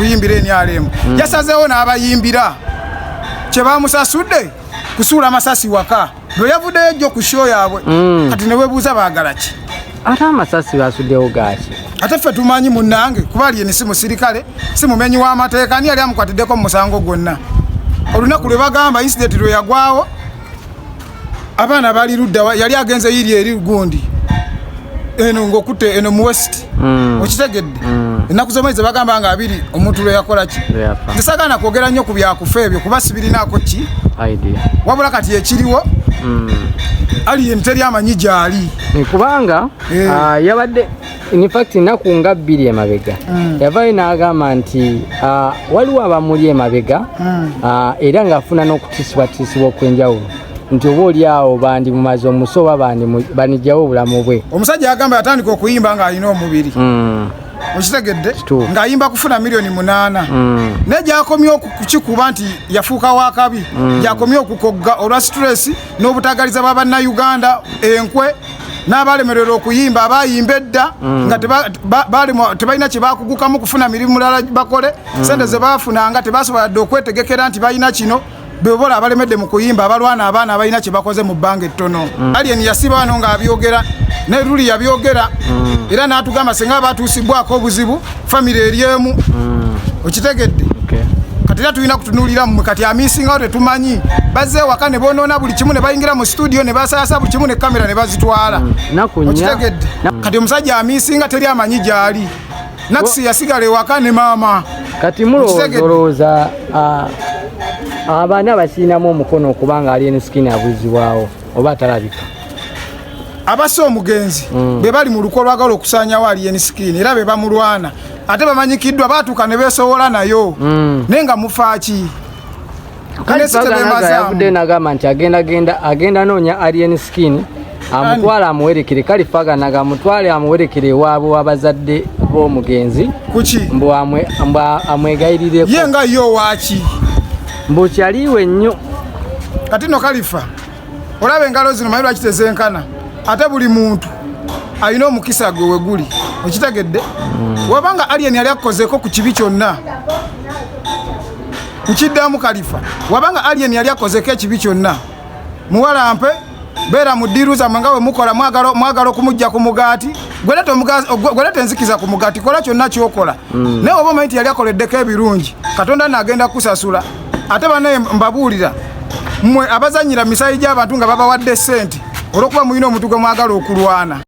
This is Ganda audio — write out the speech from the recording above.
kuyimbira NRM yasazeewo n'abayimbira kye bamusasudde kusuula amasasi waka bwe yavuddeyo ejjo ku show yaabwe kati ne weebuuza baagala ki ate amasasi basuddewo gaaki ate ffe tumanyi munnange kuba aliyeni si musirikale si mumenyi w'amateeka ani yali amukwatiddeko mu musango gwonna olunaku lwe bagamba incident lwe yagwawo abaana bali ludda yali agenze yiri eri gundi eno ng'okutte eno mu west okitegedde ennaku z'omwezi bagamba nga abiri omuntu lwe yakola ki nze sagana kwogera nnyo ku byakufa ebyo kuba sibirinaako ki wabula kati ekiriwo aliyeni teri amanyi gy'ali kubanga yabadde in fact ennaku nga bbiri emabega yavayo n'agamba nti waliwo abamuli emabega era ng'afuna n'okutiisibwatiisibwa okw'enjawulo nti oba oli awo bandi mumaze omuso oba banijjawo obulamu bwe omusajja yagamba yatandika okuyimba ng'alina omubiri okitegedde ng'ayimba kufuna miliyoni 8 naye gyakomye okukikuba nti yafuuka wakabi gyakomye okukogga olwa stress n'obutagaliza bwa bannayuganda enkwe n'abalemererwa okuyimba abayimba edda nga tebalina kye bakugukamu kufuna mirimu mulala bakole sente ze bafunanga tebasobola dde okwetegekera nti balina kino bebola abalemedde mu kuyimba abalwana abaana balina kye bakoze mu bbanga ettono aliyeni yasiba wano ng'abyogera ne luli yabyogera era n'atugamba singa batuusibwako obuzibu famire eryemu okitegedde kati era tulina kutunuulira mmwe kati amisingawo tetumanyi bazze ewaka ne bonoona buli kimu ne bayingira mu studio ne basaasa buli kimu ne kamera ne bazitwala okitegedde kati omusajja amisinga teri amanyi gy'ali nakisi yasigala ewaka ne maama kati mulowooza abaana basiinamu omukono okubanga aliyeni skin abuzibwawo oba atalabika abassa omugenzi be bali mu luko lwagala okusaanyawo aliyeni skin era be bamulwana ate bamanyikiddwa baatuuka ne beesowola nayo naye nga mufaaki yavudde nagamba nti agenda noonya aliyeni skin amutwala amuwerekere kalifaganaga amutwale amuwerekere ewaabwe w'abazadde b'omugenzi kuki mbu amwegayirireko ye nga yo waaki mbu kyaliwe nnyo kati no kalifa olaba engalo zino manyi lwaki tezenkana ate buli muntu alina omukisa gwe weguli okitegedde wabanga aliyeni yali akozeko ku kibi kyonna nkiddamu kalifa wabanga aliyeni yali akozeko ekibi kyonna muwalampe beera mu ddiiru zammwe nga we mukola mwagala okumugja ku mugaati gwelete enzikiza ku mugaati kola kyonna kyokola naye oba omanyi nti yali akoleddeko ebirungi katonda naagenda kusasula ate banaye mbabuulira mmwe abazanyira misayi gy'abantu nga babawadde ssente olw'okuba mulina omuntu gwe mwagala okulwana